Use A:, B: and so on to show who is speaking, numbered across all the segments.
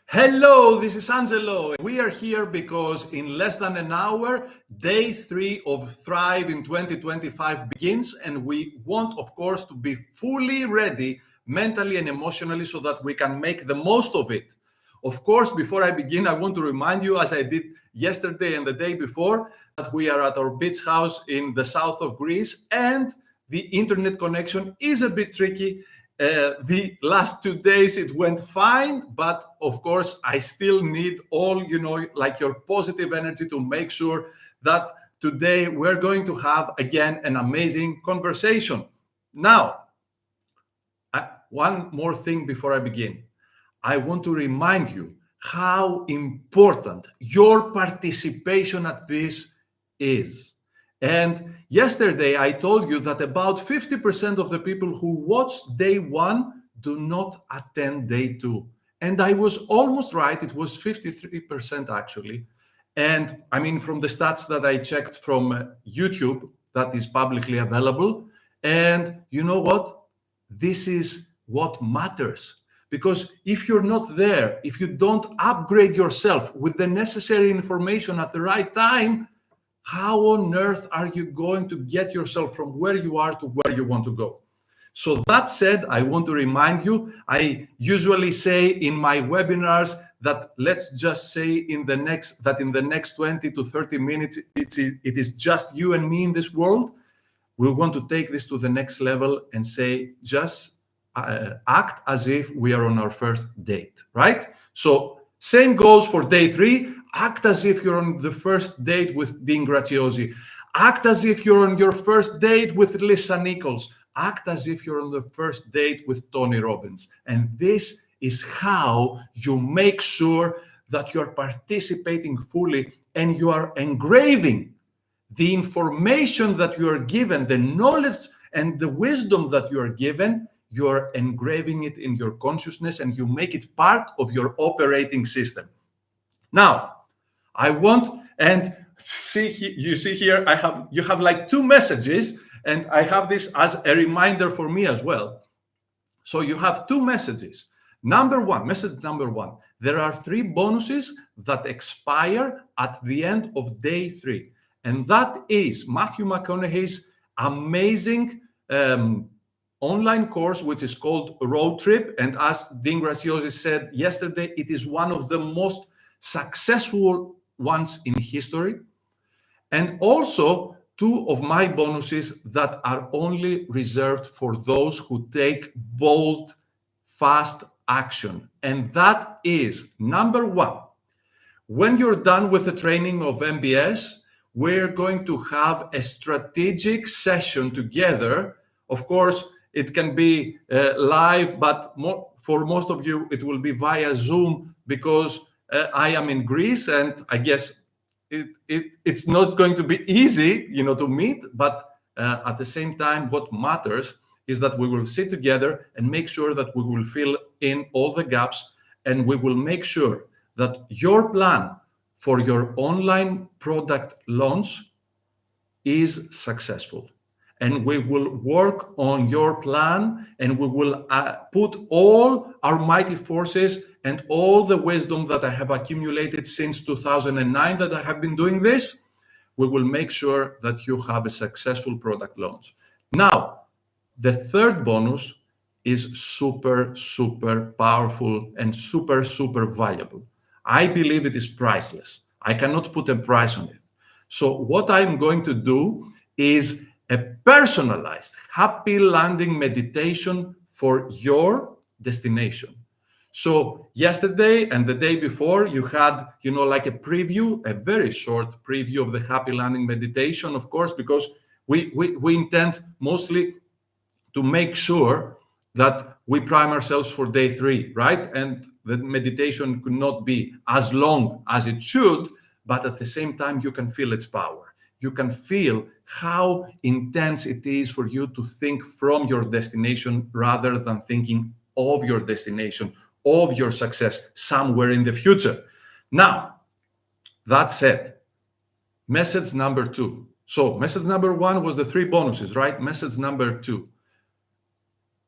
A: Hello, this is Angelo. We are here because in less than an hour, day 3 of Thrive in 2025 begins, and we want, of course, to be fully ready mentally and emotionally so that we can make the most of it. Of course, before I begin, I want to remind you, as I did yesterday and the day before, that we are at our beach house in the south of Greece, and the internet connection is a bit tricky. The last 2 days it went fine, but of course I still need all, like your positive energy to make sure that today we're going to have again an amazing conversation. Now, one more thing before I begin. I want to remind you how important your participation at this is. And yesterday, I told you that about 50% of the people who watched day 1 do not attend day 2. And I was almost right. It was 53% actually. And I mean, from the stats that I checked from YouTube, that is publicly available. And you know what? This is what matters. Because if you're not there, if you don't upgrade yourself with the necessary information at the right time, how on earth are you going to get yourself from where you are to where you want to go? So that said, I want to remind you, I usually say in my webinars that let's just say in the next 20 to 30 minutes, it is just you and me in this world. We want to take this to the next level and say, just act as if we are on our first date, right? So same goes for day 3. Act as if you're on the first date with Dean Graziosi. Act as if you're on your first date with Nichols. Act as if you're on the first date with Tony Robbins. And this is how you make sure that you're participating fully and you are engraving the information that you are given, the knowledge and the wisdom that you are given. You are engraving it in your consciousness and you make it part of your operating system. Now, I want, and you see here, you have like 2 messages, and I have this as a reminder for me as well. So you have 2 messages. Message number 1, there are 3 bonuses that expire at the end of day 3. And that is Matthew McConaughey's amazing online course, which is called Road Trip. And as Dean Graziosi said yesterday, it is one of the most successful ones in history. And also 2 of my bonuses that are only reserved for those who take bold, fast action. And that is number 1. When you're done with the training of MBS, we're going to have a strategic session together. Of course, it can be live, but for most of you, it will be via Zoom because I am in Greece, and I guess it's not going to be easy, to meet. But at the same time, what matters is that we will sit together and make sure that we will fill in all the gaps, and we will make sure that your plan for your online product launch is successful. And we will work on your plan, and we will put all our mighty forces and all the wisdom that I have accumulated since 2009 that I have been doing this. We will make sure that you have a successful product launch. Now, the 3rd bonus is super, super powerful and super, super valuable. I believe it is priceless. I cannot put a price on it. So what I'm going to do is a personalized happy landing meditation for your destination. So yesterday and the day before, you had, like a preview, a very short preview of the happy landing meditation, of course, because we intend mostly to make sure that we prime ourselves for day 3, right? And the meditation could not be as long as it should, but at the same time, you can feel its power. You can feel how intense it is for you to think from your destination rather than thinking of your destination, of your success somewhere in the future. Now, that said, message number 2. So message number 1 was the 3 bonuses, right? Message number 2.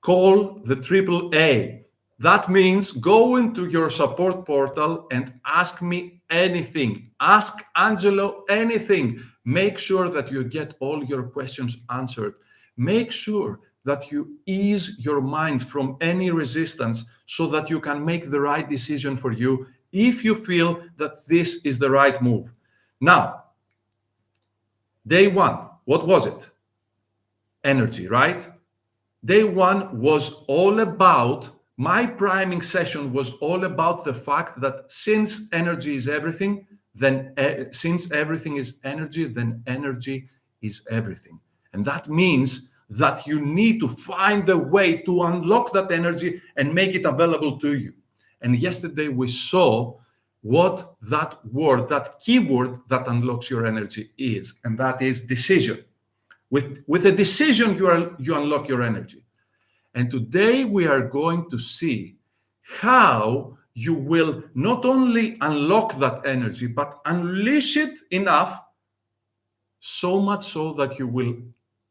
A: Call the AAA. That means go into your support portal and ask me anything. Ask Angelo anything. Make sure that you get all your questions answered. Make sure that you ease your mind from any resistance so that you can make the right decision for you if you feel that this is the right move. Now, day one, what was it? Energy, right? Day one was all about, my priming session was all about the fact that since energy is everything, then since everything is energy, then energy is everything. And that means that you need to find the way to unlock that energy and make it available to you. And yesterday we saw what that word, that keyword that unlocks your energy is, and that is decision. With a decision, you unlock your energy. And today we are going to see how you will not only unlock that energy, but unleash it enough, so much so that you will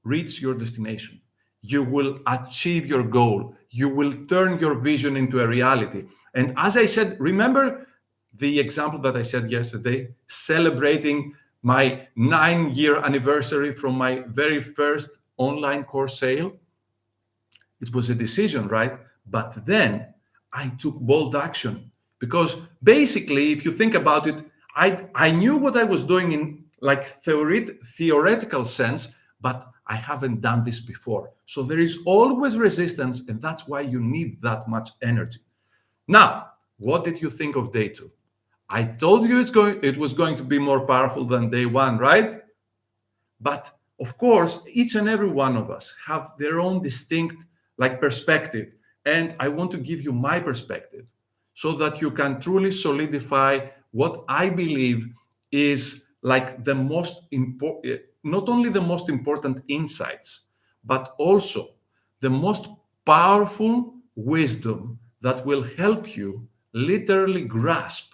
A: reach your destination. You will achieve your goal. You will turn your vision into a reality. And as I said, remember the example that I said yesterday, celebrating my 9-year anniversary from my very first online course sale? It was a decision, right? But then I took bold action because basically, if you think about it, I knew what I was doing in like theoretical sense, but I haven't done this before. So there is always resistance, and that's why you need that much energy. Now, what did you think of day two? I told you it was going to be more powerful than day one, right? But of course, each and every one of us have their own distinct perspective. And I want to give you my perspective so that you can truly solidify what I believe is like the most important, not only the most important insights, but also the most powerful wisdom that will help you literally grasp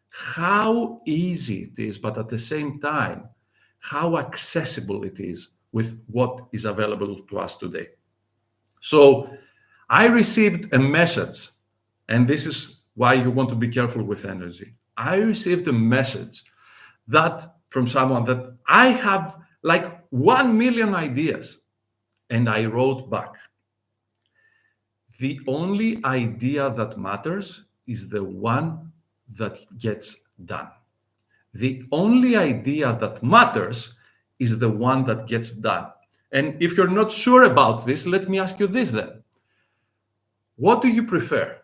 A: how easy it is, but at the same time, how accessible it is with what is available to us today. So I received a message, and this is why you want to be careful with energy. I received a message that from someone that I have like 1 million ideas, and I wrote back, the only idea that matters is the one that gets done. The only idea that matters is the one that gets done. And if you're not sure about this, let me ask you this then. What do you prefer?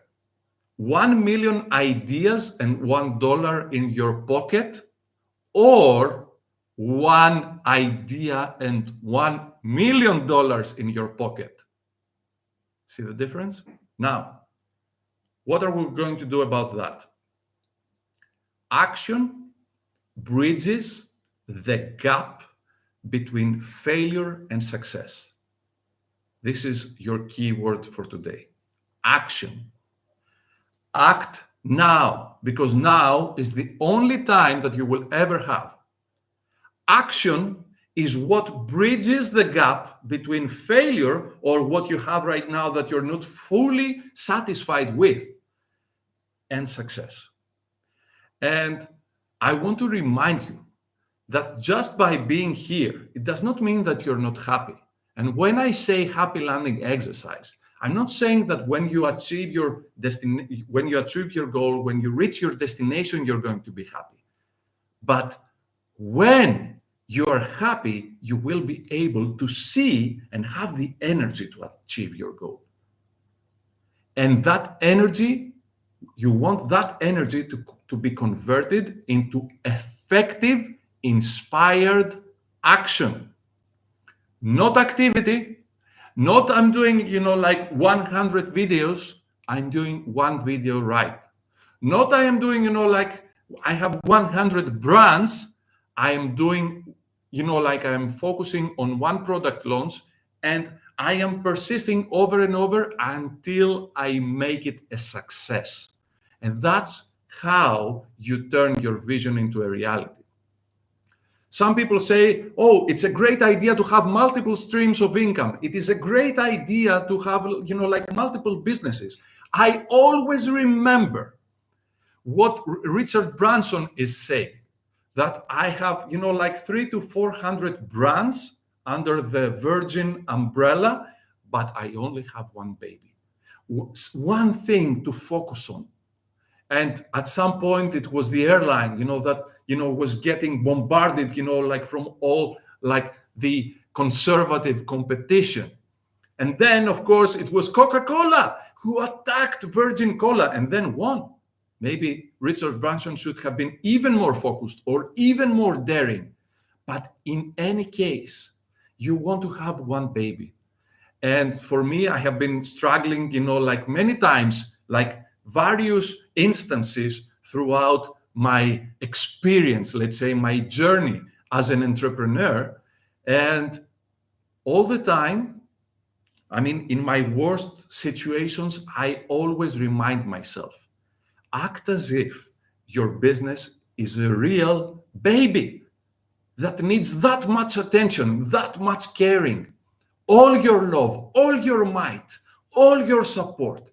A: 1 million ideas and $1 in your pocket, or 1 idea and $1 million in your pocket? See the difference? Now, what are we going to do about that? Action bridges the gap between failure and success. This is your key word for today. Action. Act now, because now is the only time that you will ever have. Action is what bridges the gap between failure, or what you have right now that you're not fully satisfied with, and success. And I want to remind you that just by being here, it does not mean that you're not happy. And when I say happy landing exercise, I'm not saying that when you achieve your when you achieve your goal, when you reach your destination, you're going to be happy. But when you are happy, you will be able to see and have the energy to achieve your goal. And that energy, you want that energy to be converted into effective, inspired action. Not activity, not I'm doing, like 100 videos, I'm doing one video right. Not I am doing, like I have 100 brands, I am doing, like I am focusing on one product launch, and I am persisting over and over until I make it a success. And that's how you turn your vision into a reality. Some people say, oh, it's a great idea to have multiple streams of income. It is a great idea to have, like multiple businesses. I always remember what Richard Branson is saying, that I have, like 300 to 400 brands under the Virgin umbrella, but I only have one baby, one thing to focus on. And at some point it was the airline, that, was getting bombarded, like from all, like the conservative competition. And then, of course, it was Coca-Cola who attacked Virgin Cola and then won. Maybe Richard Branson should have been even more focused or even more daring. But in any case, you want to have one baby. And for me, I have been struggling, like many times, like various instances throughout my experience, let's say my journey as an entrepreneur. And all the time, I mean, in my worst situations, I always remind myself, act as if your business is a real baby that needs that much attention, that much caring, all your love, all your might, all your support.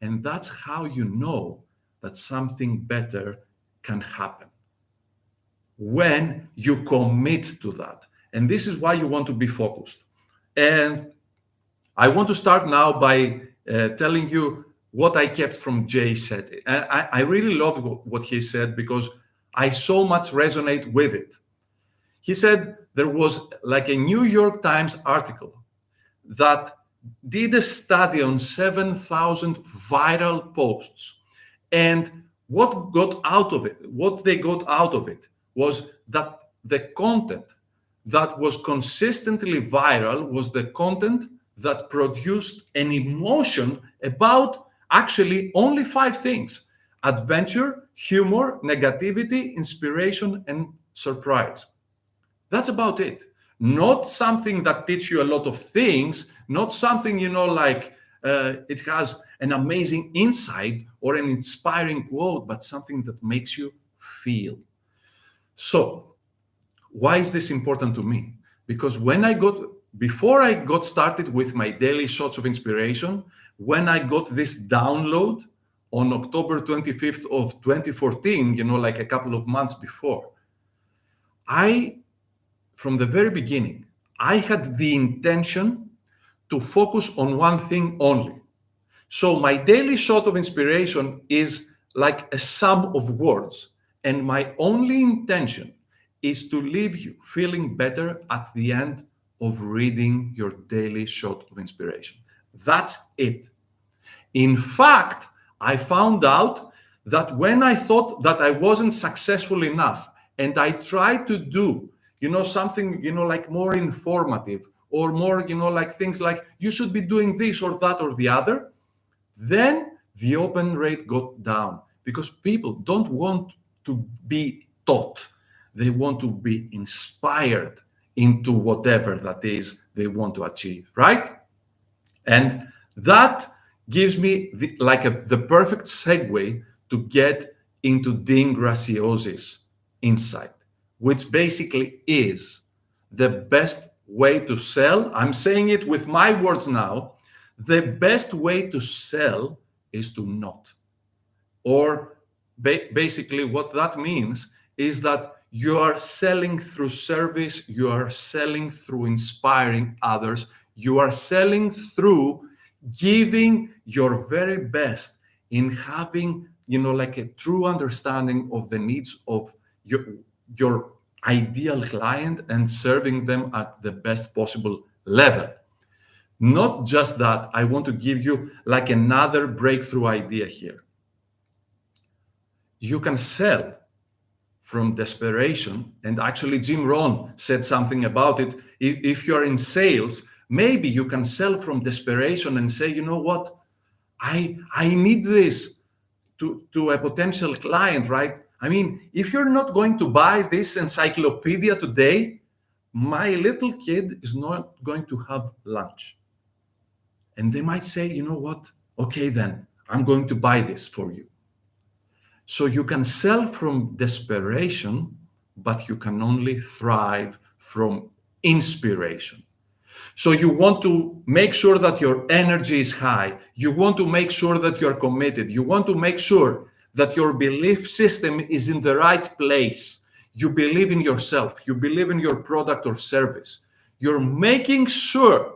A: And that's how you know that something better can happen, when you commit to that. And this is why you want to be focused. And I want to start now by telling you what I kept from Jay Shetty. And I really love what he said, because I so much resonate with it. He said there was like a New York Times article that did a study on 7,000 viral posts. And what they got out of it was that the content that was consistently viral was the content that produced an emotion about actually only 5 things: adventure, humor, negativity, inspiration, and surprise. That's about it. Not something that teaches you a lot of things, not something, like it has an amazing insight or an inspiring quote, but something that makes you feel. So, why is this important to me? Because before I got started with my daily shots of inspiration, when I got this download on October 25th of 2014, like a couple of months before, from the very beginning, I had the intention to focus on one thing only. So my daily shot of inspiration is like a sum of words. And my only intention is to leave you feeling better at the end of reading your daily shot of inspiration. That's it. In fact, I found out that when I thought that I wasn't successful enough and I tried to do, something, like more informative or more, like things like you should be doing this or that or the other, then the open rate got down, because people don't want to be taught. They want to be inspired into whatever that is they want to achieve, right? And that gives me the perfect segue to get into Dean Graziosi's insight, which basically is the best way to sell. I'm saying it with my words now. The best way to sell is to not. Or basically what that means is that you are selling through service, you are selling through inspiring others, you are selling through giving your very best in having, like a true understanding of the needs of your ideal client and serving them at the best possible level. Not just that, I want to give you like another breakthrough idea here. You can sell from desperation, and actually Jim Rohn said something about it. If you're in sales, maybe you can sell from desperation and say, you know what, I need this to a potential client, right? I mean, if you're not going to buy this encyclopedia today, my little kid is not going to have lunch. And they might say, you know what? Okay, then I'm going to buy this for you. So you can sell from desperation, but you can only thrive from inspiration. So you want to make sure that your energy is high. You want to make sure that you're committed. You want to make sure that your belief system is in the right place. You believe in yourself. You believe in your product or service. You're making sure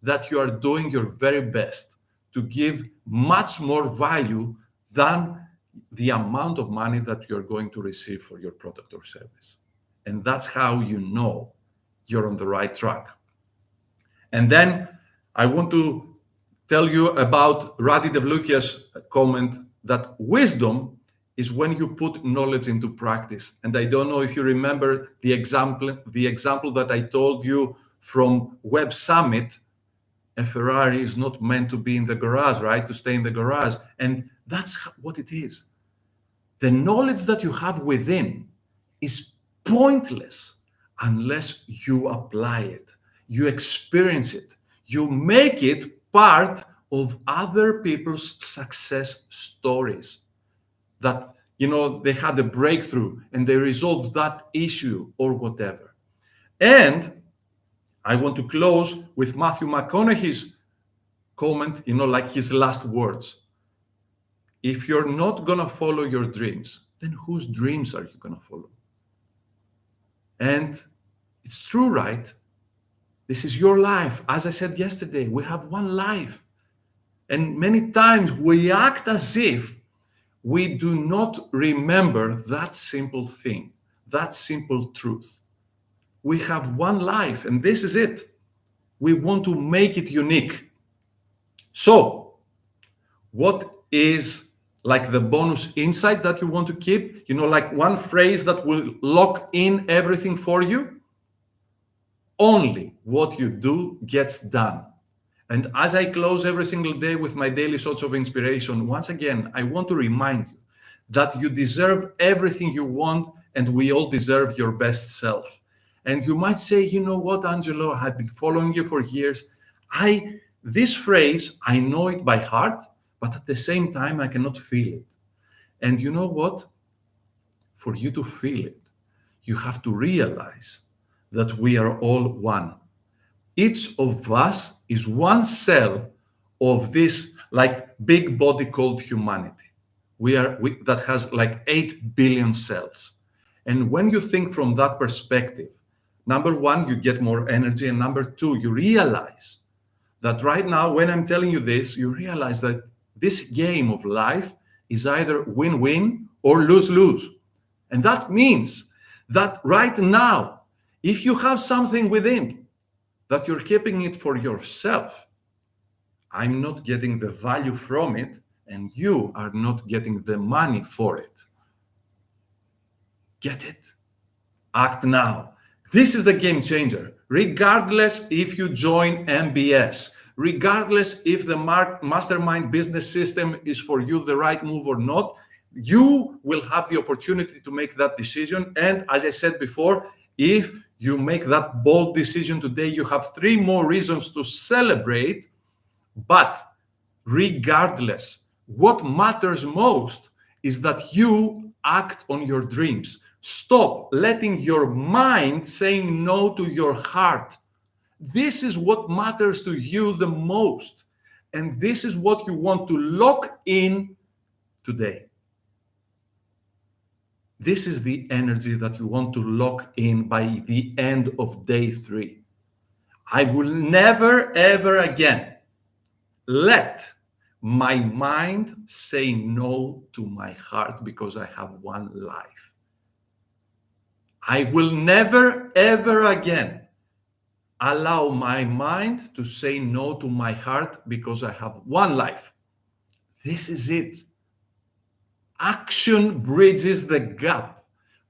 A: that you are doing your very best to give much more value than the amount of money that you're going to receive for your product or service. And that's how you know you're on the right track. And then I want to tell you about Radhi Devlukia's comment that wisdom is when you put knowledge into practice. And I don't know if you remember the example that I told you from Web Summit. A Ferrari is not meant to be in the garage, right? To stay in the garage. And that's what it is. The knowledge that you have within is pointless unless you apply it, you experience it, you make it part of other people's success stories. That, they had a breakthrough and they resolved that issue or whatever. And I want to close with Matthew McConaughey's comment, like his last words. If you're not going to follow your dreams, then whose dreams are you going to follow? And it's true, right? This is your life. As I said yesterday, we have one life. And many times we act as if we do not remember that simple thing, that simple truth. We have one life, and this is it. We want to make it unique. So, what is like the bonus insight that you want to keep? Like one phrase that will lock in everything for you? Only what you do gets done. And as I close every single day with my daily shots of inspiration, once again, I want to remind you that you deserve everything you want, and we all deserve your best self. And you might say, you know what, Angelo, I've been following you for years. This phrase, I know it by heart, but at the same time, I cannot feel it. And you know what? For you to feel it, you have to realize that we are all one. Each of us is one cell of this like big body called humanity. That has like 8 billion cells. And when you think from that perspective, number one, you get more energy. And number two, you realize that right now, when I'm telling you this, you realize that this game of life is either win-win or lose-lose. And that means that right now, if you have something within that you're keeping it for yourself, I'm not getting the value from it, and you are not getting the money for it. Get it? Act now. This is the game changer. Regardless if you join MBS, regardless if the Mastermind business system is for you the right move or not, you will have the opportunity to make that decision. And as I said before, if you make that bold decision today, you have 3 more reasons to celebrate. But regardless, what matters most is that you act on your dreams. Stop letting your mind saying no to your heart. This is what matters to you the most. And this is what you want to lock in today. This is the energy that you want to lock in by the end of day 3. I will never, ever again let my mind say no to my heart because I have one life. I will never, ever again allow my mind to say no to my heart because I have one life. This is it. Action bridges the gap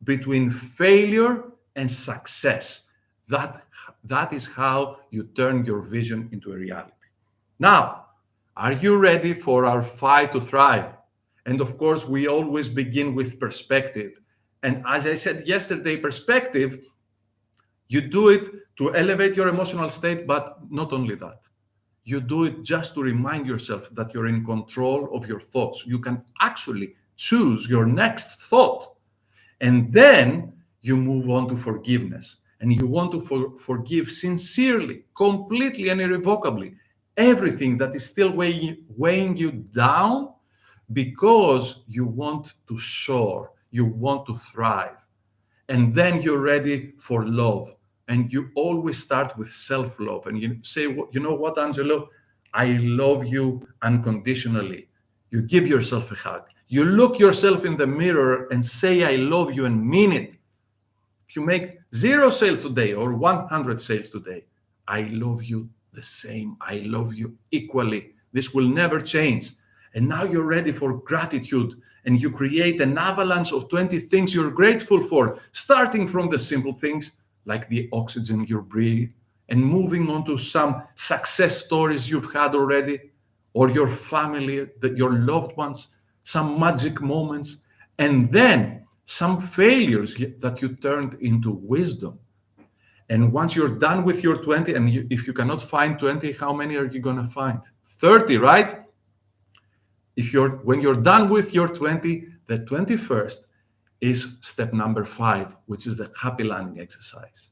A: between failure and success. That is how you turn your vision into a reality. Now, are you ready for our 5 to thrive? And of course, we always begin with perspective. And as I said yesterday, perspective, you do it to elevate your emotional state, but not only that. You do it just to remind yourself that you're in control of your thoughts. You can actually choose your next thought. And then you move on to forgiveness. and you want to forgive sincerely, completely and irrevocably everything that is still weighing you down, because you want to soar, you want to thrive. And then you're ready for love. And you always start with self-love. And you say, you know what, Angelo? I love you unconditionally. You give yourself a hug. You look yourself in the mirror and say, I love you, and mean it. If you make 0 sales today or 100 sales today, I love you the same. I love you equally. This will never change. And now you're ready for gratitude, and you create an avalanche of 20 things you're grateful for, starting from the simple things like the oxygen you breathe, and moving on to some success stories you've had already, or your family, your loved ones, some magic moments, and then some failures that you turned into wisdom. And once you're done with your 20, and if you cannot find 20, how many are you going to find? 30, right? When you're done with your 20, the 21st is step number 5, which is the happy landing exercise.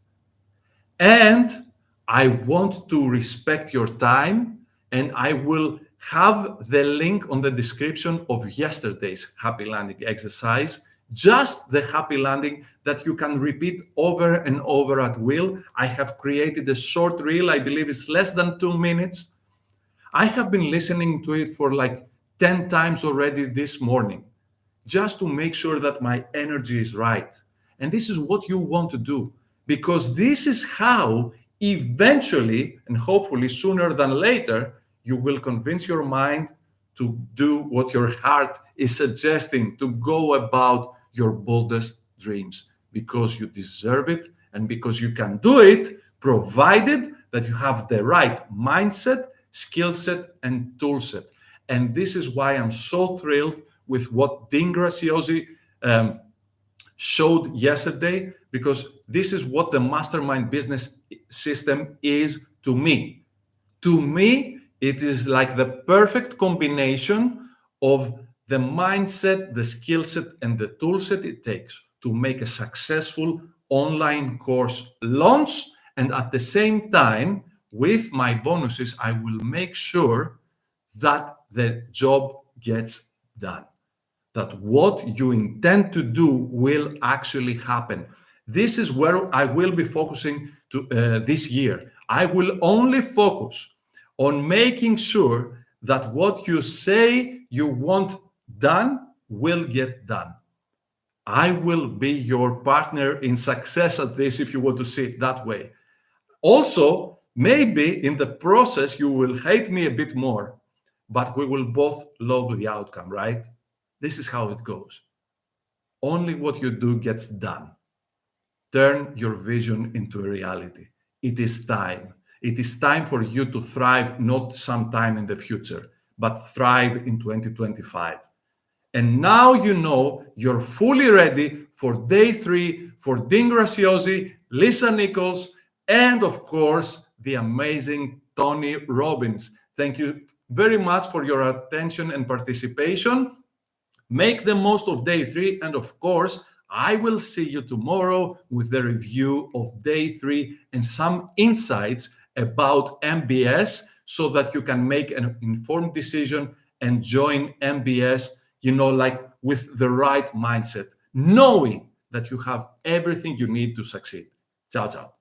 A: And I want to respect your time, and I will have the link on the description of yesterday's happy landing exercise, just the happy landing that you can repeat over and over at will. I have created a short reel. I believe it's less than 2 minutes. I have been listening to it for like 10 times already this morning, just to make sure that my energy is right. And this is what you want to do, because this is how eventually, and hopefully sooner than later, you will convince your mind to do what your heart is suggesting, to go about your boldest dreams, because you deserve it and because you can do it, provided that you have the right mindset, skill set, and tool set. And this is why I'm so thrilled with what Dean Graziosi showed yesterday, because this is what the Mastermind business system is to me. To me, it is like the perfect combination of the mindset, the skill set, and the tool set it takes to make a successful online course launch. And at the same time, with my bonuses, I will make sure that the job gets done, that what you intend to do will actually happen. This is where I will be focusing this year. I will only focus on making sure that what you say you want done will get done. I will be your partner in success at this, if you want to see it that way. Also, maybe in the process, you will hate me a bit more, but we will both love the outcome, right? This is how it goes. Only what you do gets done. Turn your vision into a reality. It is time. It is time for you to thrive, not sometime in the future, but thrive in 2025. And now you know you're fully ready for day 3, for Dean Graziosi, Lisa Nichols, and of course, the amazing Tony Robbins. Thank you very much for your attention and participation. Make the most of day 3. And of course, I will see you tomorrow with the review of day 3 and some insights about MBS, so that you can make an informed decision and join MBS, like with the right mindset, knowing that you have everything you need to succeed. Ciao, ciao.